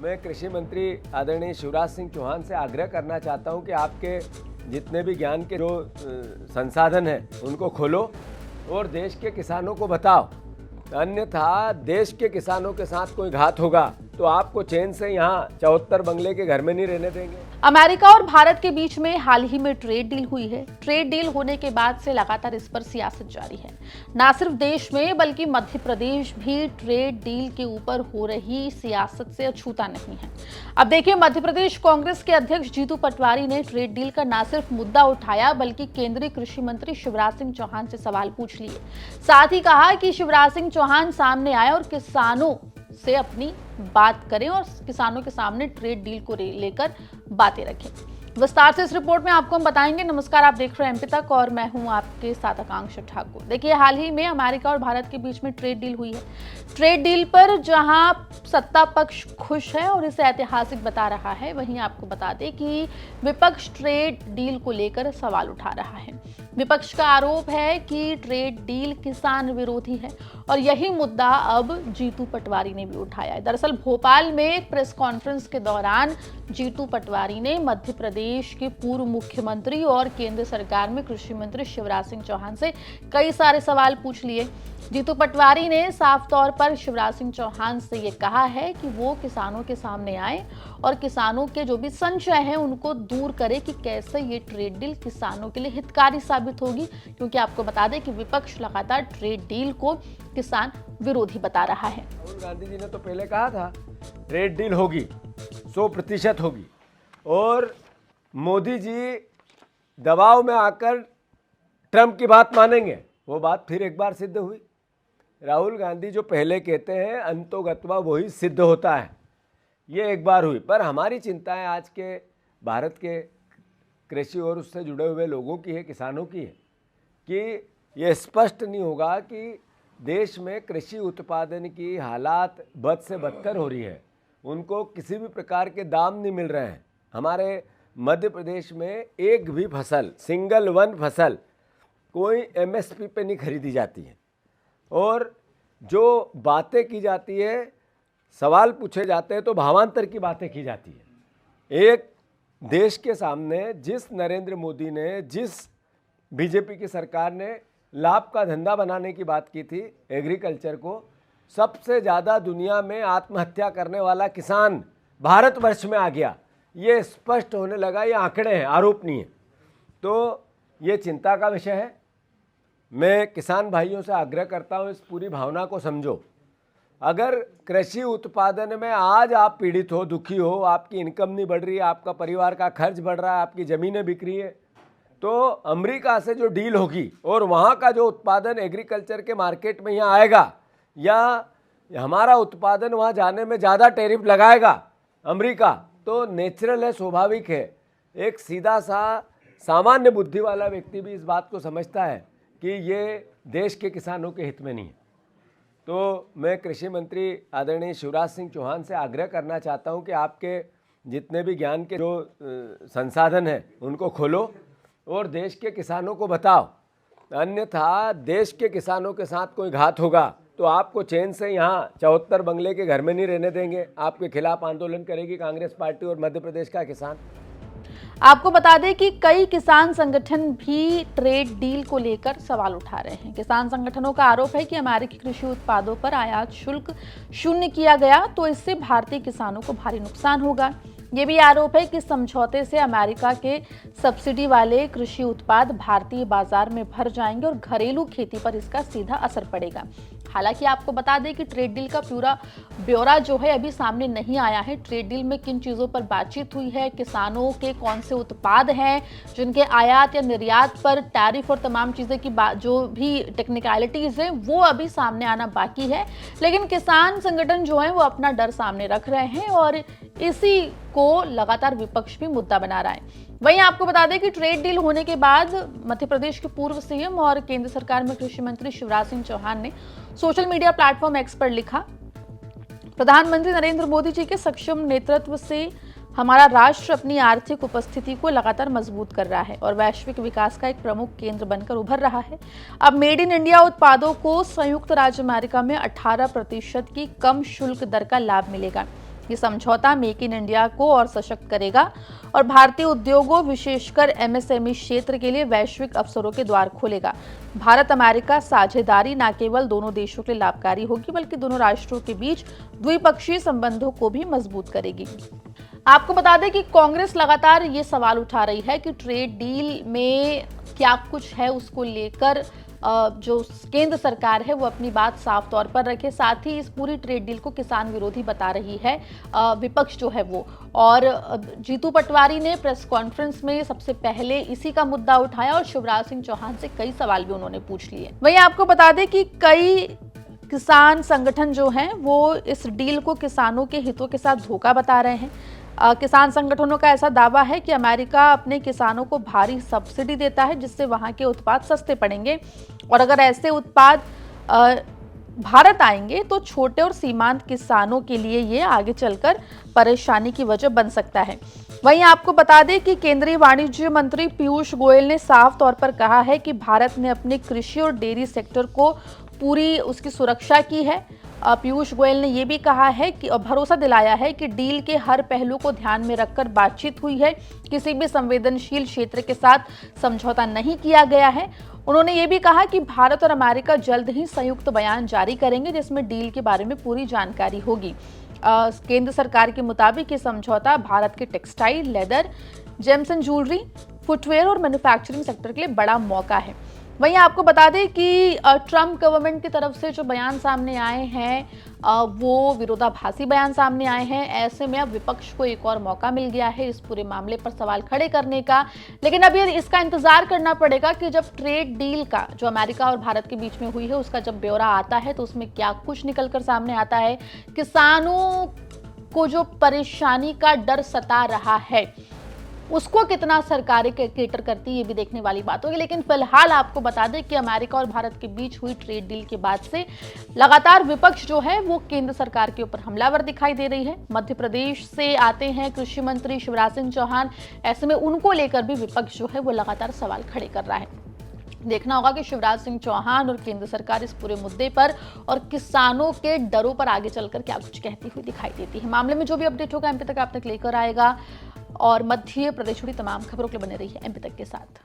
मैं कृषि मंत्री आदरणीय शिवराज सिंह चौहान से आग्रह करना चाहता हूं कि आपके जितने भी ज्ञान के जो संसाधन हैं उनको खोलो और देश के किसानों को बताओ, अन्यथा देश के किसानों के साथ कोई घात होगा तो आपको चैन से यहाँ 74 बंगले के घर में नहीं रहने देंगे। अमेरिका और भारत के बीच में हाल ही में ट्रेड डील हुई है। ट्रेड डील होने के बाद से लगातार इस पर सियासत जारी है। न सिर्फ देश में बल्कि मध्य प्रदेश भी ट्रेड डील के ऊपर हो रही सियासत से अछूता नहीं है। अब देखिए, मध्य प्रदेश कांग्रेस के अध्यक्ष जीतू पटवारी ने ट्रेड डील का न सिर्फ मुद्दा उठाया बल्कि केंद्रीय कृषि मंत्री शिवराज सिंह चौहान से सवाल पूछ लिए। साथ ही कहा कि शिवराज सिंह चौहान सामने आए और किसानों से अपनी बात करें और किसानों के सामने ट्रेड डील को लेकर बातें रखें। विस्तार से इस रिपोर्ट में आपको हम बताएंगे। नमस्कार, आप देख रहे हैं एमपी तक और मैं हूं आपके साथ आकांक्षा ठाकुर। देखिए, हाल ही में अमेरिका और भारत के बीच में ट्रेड डील हुई है। ट्रेड डील पर जहां सत्ता पक्ष खुश है और इसे ऐतिहासिक बता रहा है, वहीं आपको बता दें कि विपक्ष ट्रेड डील को लेकर सवाल उठा रहा है। विपक्ष का आरोप है कि ट्रेड डील किसान विरोधी है और यही मुद्दा अब जीतू पटवारी ने भी उठाया है। दरअसल भोपाल में एक प्रेस कॉन्फ्रेंस के दौरान जीतू पटवारी ने मध्य प्रदेश के पूर्व मुख्यमंत्री और केंद्र सरकार में कृषि मंत्री शिवराज सिंह चौहान से कई सारे सवाल पूछ लिए। जीतू पटवारी ने साफ तौर पर शिवराज सिंह चौहान से ये कहा है कि वो किसानों के सामने आए और किसानों के जो भी संशय हैं उनको दूर करे कि कैसे ये ट्रेड डील किसानों के लिए हितकारी साबित होगी, क्योंकि आपको बता दें कि विपक्ष लगातार ट्रेड डील को किसान विरोधी बता रहा है। राहुल गांधी जी ने तो पहले कहा था ट्रेड डील होगी, 100% होगी, और मोदी जी दबाव में आकर ट्रंप की बात मानेंगे। वो बात फिर एक बार सिद्ध हुई। राहुल गांधी जो पहले कहते हैं अंतोगत्वा वही सिद्ध होता है, ये एक बार हुई। पर हमारी चिंताएं आज के भारत के कृषि और उससे जुड़े हुए लोगों की है, किसानों की है, कि ये स्पष्ट नहीं होगा कि देश में कृषि उत्पादन की हालात बद से बदतर हो रही है। उनको किसी भी प्रकार के दाम नहीं मिल रहे हैं। हमारे मध्य प्रदेश में एक भी फसल, सिंगल वन फसल कोई एमएसपी पे नहीं खरीदी जाती है, और जो बातें की जाती है, सवाल पूछे जाते हैं तो भावांतर की बातें की जाती है। एक देश के सामने जिस नरेंद्र मोदी ने, जिस बीजेपी की सरकार ने लाभ का धंधा बनाने की बात की थी एग्रीकल्चर को, सबसे ज़्यादा दुनिया में आत्महत्या करने वाला किसान भारतवर्ष में आ गया। ये स्पष्ट होने लगा, ये आंकड़े हैं, आरोप नहीं है। तो ये चिंता का विषय है। मैं किसान भाइयों से आग्रह करता हूँ, इस पूरी भावना को समझो। अगर कृषि उत्पादन में आज आप पीड़ित हो, दुखी हो, आपकी इनकम नहीं बढ़ रही है, आपका परिवार का खर्च बढ़ रहा है, आपकी ज़मीनें बिक रही है, तो अमेरिका से जो डील होगी और वहाँ का जो उत्पादन एग्रीकल्चर के मार्केट में यहाँ आएगा, या हमारा उत्पादन वहाँ जाने में ज़्यादा टैरिफ लगाएगा अमेरिका, तो नेचुरल है, स्वाभाविक है। एक सीधा सा सामान्य बुद्धि वाला व्यक्ति भी इस बात को समझता है कि ये देश के किसानों के हित में नहीं है। तो मैं कृषि मंत्री आदरणीय शिवराज सिंह चौहान से आग्रह करना चाहता हूं कि आपके जितने भी ज्ञान के जो संसाधन हैं उनको खोलो और देश के किसानों को बताओ, अन्यथा देश के किसानों के साथ कोई घात होगा तो आपको चैन से यहाँ 74 बंगले के घर में नहीं रहने देंगे। आपके खिलाफ आंदोलन करेगी कांग्रेस पार्टी और मध्य प्रदेश का किसान। आपको बता दें कि कई किसान संगठन भी ट्रेड डील को लेकर सवाल उठा रहे हैं। किसान संगठनों का आरोप है कि अमेरिकी कृषि उत्पादों पर आयात शुल्क शून्य किया गया तो इससे भारतीय किसानों को भारी नुकसान होगा। ये भी आरोप है कि समझौते से अमेरिका के सब्सिडी वाले कृषि उत्पाद भारतीय बाजार में भर जाएंगे और घरेलू खेती पर इसका सीधा असर पड़ेगा। हालांकि आपको बता दें कि ट्रेड डील का पूरा ब्यौरा जो है अभी सामने नहीं आया है। ट्रेड डील में किन चीज़ों पर बातचीत हुई है, किसानों के कौन से उत्पाद हैं जिनके आयात या निर्यात पर टैरिफ और तमाम चीज़ें की जो भी टेक्निकलिटीज़ हैं वो अभी सामने आना बाकी है। लेकिन किसान संगठन जो है वो अपना डर सामने रख रहे हैं और इसी को लगातार विपक्ष भी मुद्दा बना रहा है। वहीं आपको बता दें कि ट्रेड डील होने के बाद मध्य प्रदेश के पूर्व सीएम और केंद्र सरकार में कृषि मंत्री शिवराज सिंह चौहान ने सोशल मीडिया प्लेटफॉर्म एक्स पर लिखा, प्रधानमंत्री नरेंद्र मोदी जी के सक्षम नेतृत्व से हमारा राष्ट्र अपनी आर्थिक उपस्थिति को लगातार मजबूत कर रहा है और वैश्विक विकास का एक प्रमुख केंद्र बनकर उभर रहा है। अब मेड इन इंडिया उत्पादों को संयुक्त राज्य अमेरिका में 18% की कम शुल्क दर का लाभ मिलेगा। ये समझौता मेक इन इंडिया को और सशक्त करेगा और भारतीय उद्योगों विशेषकर एमएसएमई क्षेत्र के लिए वैश्विक अवसरों के द्वार खोलेगा। भारत अमेरिका साझेदारी न केवल दोनों देशों के लिए लाभकारी होगी बल्कि दोनों राष्ट्रों के बीच द्विपक्षीय संबंधों को भी मजबूत करेगी। आपको बता दें कि कांग्रेस लगातार ये सवाल उठा रही है कि ट्रेड डील में क्या कुछ है, उसको लेकर जो केंद्र सरकार है वो अपनी बात साफ तौर पर रखे। साथ ही इस पूरी ट्रेड डील को किसान विरोधी बता रही है विपक्ष जो है वो। और जीतू पटवारी ने प्रेस कॉन्फ्रेंस में सबसे पहले इसी का मुद्दा उठाया और शिवराज सिंह चौहान से कई सवाल भी उन्होंने पूछ लिए। वहीं आपको बता दें कि कई किसान संगठन जो हैं वो इस डील को किसानों के हितों के साथ धोखा बता रहे हैं। किसान संगठनों का ऐसा दावा है कि अमेरिका अपने किसानों को भारी सब्सिडी देता है जिससे वहां के उत्पाद सस्ते पड़ेंगे और अगर ऐसे उत्पाद भारत आएंगे तो छोटे और सीमांत किसानों के लिए ये आगे चलकर परेशानी की वजह बन सकता है। वहीं आपको बता दें कि केंद्रीय वाणिज्य मंत्री पीयूष गोयल ने साफ तौर पर कहा है कि भारत ने अपने कृषि और डेयरी सेक्टर को पूरी उसकी सुरक्षा की है। पीयूष गोयल ने यह भी कहा है कि भरोसा दिलाया है कि डील के हर पहलू को ध्यान में रखकर बातचीत हुई है, किसी भी संवेदनशील क्षेत्र के साथ समझौता नहीं किया गया है। उन्होंने ये भी कहा कि भारत और अमेरिका जल्द ही संयुक्त बयान जारी करेंगे जिसमें डील के बारे में पूरी जानकारी होगी। केंद्र सरकार के मुताबिक ये समझौता भारत के textile, leather, James and jewellery, footwear और मैन्युफैक्चरिंग सेक्टर के लिए बड़ा मौका है। वहीं आपको बता दें कि ट्रंप गवर्नमेंट की तरफ से जो बयान सामने आए हैं वो विरोधाभासी बयान सामने आए हैं। ऐसे में अब विपक्ष को एक और मौका मिल गया है इस पूरे मामले पर सवाल खड़े करने का। लेकिन अब इसका इंतजार करना पड़ेगा कि जब ट्रेड डील का जो अमेरिका और भारत के बीच में हुई है उसका जब ब्यौरा आता है तो उसमें क्या कुछ निकलकर सामने आता है। किसानों को जो परेशानी का डर सता रहा है उसको कितना सरकारें केटर करती है ये भी देखने वाली बात होगी। लेकिन फिलहाल आपको बता दें कि अमेरिका और भारत के बीच हुई ट्रेड डील के बाद से लगातार विपक्ष जो है वो केंद्र सरकार के ऊपर हमलावर दिखाई दे रही है। मध्य प्रदेश से आते हैं कृषि मंत्री शिवराज सिंह चौहान, ऐसे में उनको लेकर भी विपक्ष जो है वो लगातार सवाल खड़े कर रहा है। देखना होगा कि शिवराज सिंह चौहान और केंद्र सरकार इस पूरे मुद्दे पर और किसानों के डरों पर आगे चलकर क्या कुछ कहती हुई दिखाई देती है। मामले में जो भी अपडेट होगा एमपी तक आप तक लेकर आएगा और मध्य प्रदेश जुड़ी तमाम खबरों के लिए बने रही है एमपी तक के साथ।